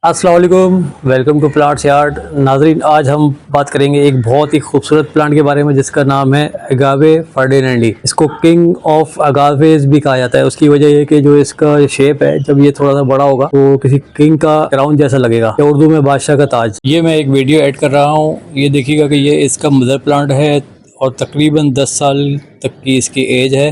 अस्सलाम वालेकुम, welcome to plants yard. नाजरीन, आज हम बात करेंगे एक बहुत ही खूबसूरत प्लांट के बारे में जिसका नाम है अगावे फर्डिनेंडी। इसको किंग ऑफ अगावेज भी कहा जाता है। उसकी वजह ये कि जो इसका शेप है, जब ये थोड़ा सा बड़ा होगा तो किसी किंग का क्राउन जैसा लगेगा, या उर्दू में बादशाह का ताज। ये मैं एक वीडियो ऐड कर रहा हूँ। ये देखिएगा कि ये इसका मदर प्लांट है और तकरीबन 10 साल तक की इसकी एज है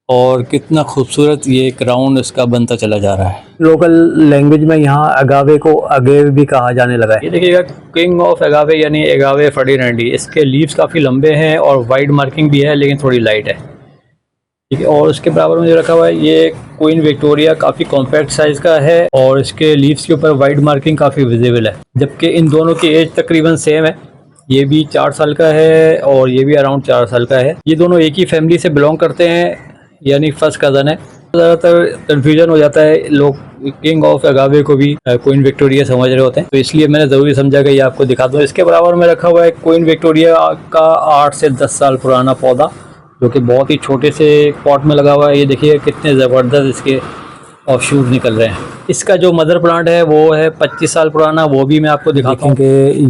और कितना खूबसूरत ये क्राउन इसका बनता चला जा रहा है। लोकल लैंग्वेज में यहाँ अगावे को अगेव भी कहा जाने लगा है। ये देखिएगा किंग ऑफ अगावे यानी अगावे फर्डिनेंडी। इसके लीव्स काफ़ी लंबे हैं और वाइड मार्किंग भी है, लेकिन थोड़ी लाइट है, ठीक है। और उसके बराबर में जो रखा हुआ है ये क्वीन विक्टोरिया, काफ़ी कॉम्पैक्ट साइज़ का है और इसके लीव्स के ऊपर वाइड मार्किंग काफ़ी विजिबल है। जबकि इन दोनों की एज तकरीबन सेम है। ये भी 4 साल का है और ये भी अराउंड 4 साल का है। ये दोनों एक ही फैमिली से बिलोंग करते हैं, यानी फर्स्ट कज़न है। ज़्यादातर कन्फ्यूजन हो जाता है, लोग किंग ऑफ अगावे को भी क्वीन विक्टोरिया समझ रहे होते हैं, तो इसलिए मैंने ज़रूरी समझा कि ये आपको दिखा दूँ। इसके बराबर में रखा हुआ है क्वीन विक्टोरिया का 8 से 10 साल पुराना पौधा, जो कि बहुत ही छोटे से पॉट में लगा हुआ है। ये देखिए कितने ज़बरदस्त इसके ऑफशूट निकल रहे हैं। इसका जो मदर प्लांट है वो है 25 साल पुराना, वो भी मैं आपको दिखाता हूँ कि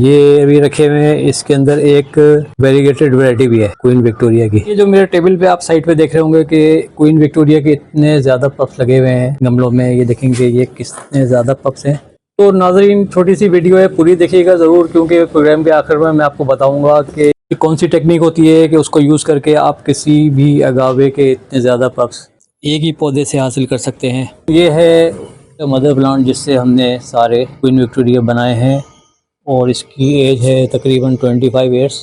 ये भी रखे हुए हैं। इसके अंदर एक वेरीगेटेड वैरायटी भी है क्वीन विक्टोरिया की। ये जो मेरे टेबल पे आप साइड पे देख रहे होंगे कि क्वीन विक्टोरिया के इतने ज़्यादा पप्स लगे हुए हैं गमलों में। ये देखेंगे ये कितने ज़्यादा पप्स हैं। तो नाज़रीन, छोटी सी वीडियो है, पूरी देखिएगा ज़रूर, क्योंकि प्रोग्राम के आखिर में मैं आपको बताऊँगा कि कौन सी टेक्निक होती है कि उसको यूज़ करके आप किसी भी अगावे के इतने ज़्यादा पप्स एक ही पौधे से हासिल कर सकते हैं। ये है मदर प्लांट जिससे हमने सारे क्वीन विक्टोरिया बनाए हैं और इसकी एज है तकरीबन 25 ईयर्स।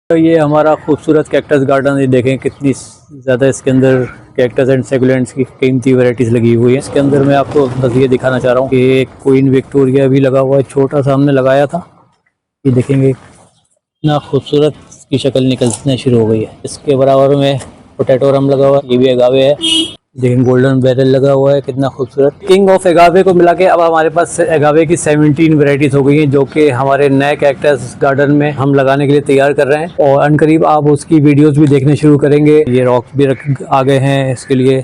तो ये हमारा खूबसूरत कैक्टस गार्डन, ये देखें कितनी ज़्यादा इसके अंदर कैक्टस एंड सेकुलेंट्स की कीमती वैरायटीज़ लगी हुई है। इसके अंदर मैं आपको बस ये दिखाना चाह रहा हूँ कि क्वीन विक्टोरिया भी लगा हुआ है, छोटा सा हमने लगाया था। ये देखेंगे इतना खूबसूरत की शक्ल निकलना शुरू हो गई है। इसके बराबर में पोटैटो रम लगा हुआ है, ये भी अगावे है। लेकिन गोल्डन बैरल लगा हुआ है, कितना खूबसूरत। किंग ऑफ अगावे को मिला के अब हमारे पास अगावे की 17 वैरायटीज हो गई हैं, जो कि हमारे नए कैक्टस गार्डन में हम लगाने के लिए तैयार कर रहे हैं। और अनकरीब आप उसकी वीडियोस भी देखने शुरू करेंगे। ये रॉक्स भी आ गए हैं इसके लिए,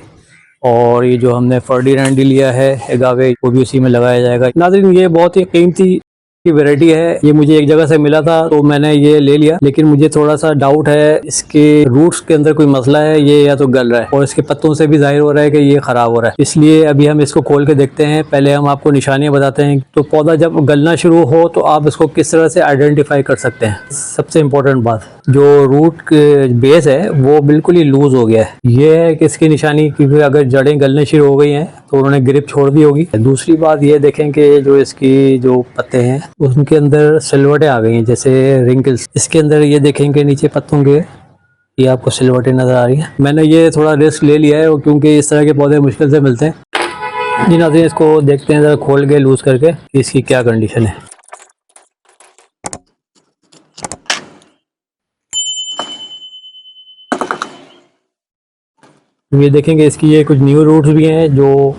और ये जो हमने फर्डिनेंडी लिया है अगावे, वो भी उसी में लगाया जाएगा। नाज़रीन, ये बहुत ही कीमती की वैरायटी है। ये मुझे एक जगह से मिला था तो मैंने ये ले लिया, लेकिन मुझे थोड़ा सा डाउट है, इसके रूट्स के अंदर कोई मसला है, ये या तो गल रहा है और इसके पत्तों से भी जाहिर हो रहा है कि ये खराब हो रहा है। इसलिए अभी हम इसको खोल के देखते हैं। पहले हम आपको निशानियां बताते हैं। तो पौधा जब गलना शुरू हो तो आप इसको किस तरह से आइडेंटिफाई कर सकते हैं। सबसे इम्पोर्टेंट बात, जो रूट बेस है वो बिल्कुल ही लूज हो गया है। ये है कि इसकी निशानी, क्योंकि अगर जड़ें गलने शुरू हो गई हैं तो उन्होंने ग्रिप छोड़ दी होगी। दूसरी बात ये देखें कि जो इसकी जो पत्ते हैं उनके अंदर सिलवटें आ गई हैं, जैसे रिंकल्स। इसके अंदर ये देखेंगे नीचे पत्तों के, ये आपको सिलवटें नजर आ रही हैं। मैंने ये थोड़ा रिस्क ले लिया है क्योंकि इस तरह के पौधे मुश्किल से मिलते हैं। जी नाज़रीन, इसको देखते हैं ज़रा खोल के लूज करके इसकी क्या कंडीशन है। ये देखेंगे इसकी ये कुछ न्यू रूट्स भी हैं, जो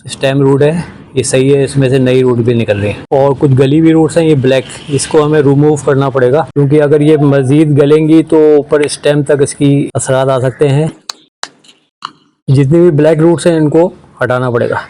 स्टेम रूट है ये सही है, इसमें से नई रूट भी निकल रही है। और कुछ गली हुई रूट्स हैं ये ब्लैक, इसको हमें रिमूव करना पड़ेगा, क्योंकि अगर ये मज़ीद गलेंगी तो ऊपर स्टेम तक इसकी असरात आ सकते हैं। जितनी भी ब्लैक रूट्स हैं इनको हटाना पड़ेगा।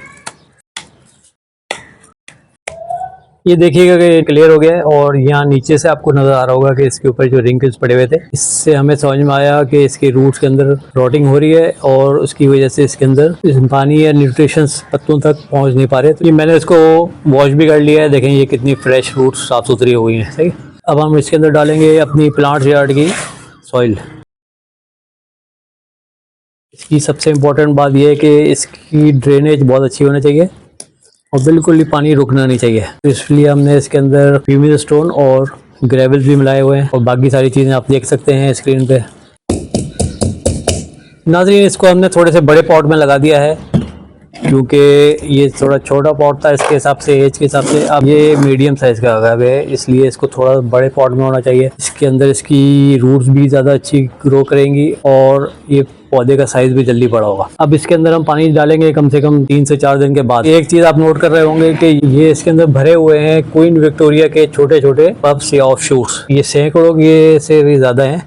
ये देखिएगा कि क्लियर हो गया है। और यहाँ नीचे से आपको नजर आ रहा होगा कि इसके ऊपर जो रिंकल्स पड़े हुए थे, इससे हमें समझ में आया कि इसके रूट्स के अंदर रॉटिंग हो रही है और उसकी वजह से इसके अंदर पानी या न्यूट्रिशंस पत्तों तक पहुंच नहीं पा रहे। तो ये मैंने इसको वॉश भी कर लिया है। देखें ये कितनी फ्रेश रूट्स साफ सुथरी हो गई हैं। सही, अब हम इसके अंदर डालेंगे अपनी प्लांट यार्ड की सॉइल। इसकी सबसे इम्पोर्टेंट बात यह है कि इसकी ड्रेनेज बहुत अच्छी होनी चाहिए और बिल्कुल भी पानी रुकना नहीं चाहिए। तो इसलिए हमने इसके अंदर फ्यूमिंग स्टोन और ग्रेवल्स भी मिलाए हुए हैं और बाकी सारी चीज़ें आप देख सकते हैं स्क्रीन पे। नाज़रीन, इसको हमने थोड़े से बड़े पॉट में लगा दिया है, क्योंकि ये थोड़ा छोटा पॉट था इसके हिसाब से, एज के हिसाब से। अब ये मीडियम साइज़ का अगावे है, इसलिए इसको थोड़ा बड़े पॉट में होना चाहिए। इसके अंदर इसकी रूट्स भी ज़्यादा अच्छी ग्रो करेंगी और ये पौधे का साइज भी जल्दी बड़ा होगा। अब इसके अंदर हम पानी डालेंगे कम से कम 3 से 4 दिन के बाद। एक चीज़ आप नोट कर रहे होंगे कि ये इसके अंदर भरे हुए हैं क्वीन विक्टोरिया के छोटे छोटे पप्स या ऑफशूट्स। ये सैकड़ों के से भी ज़्यादा हैं।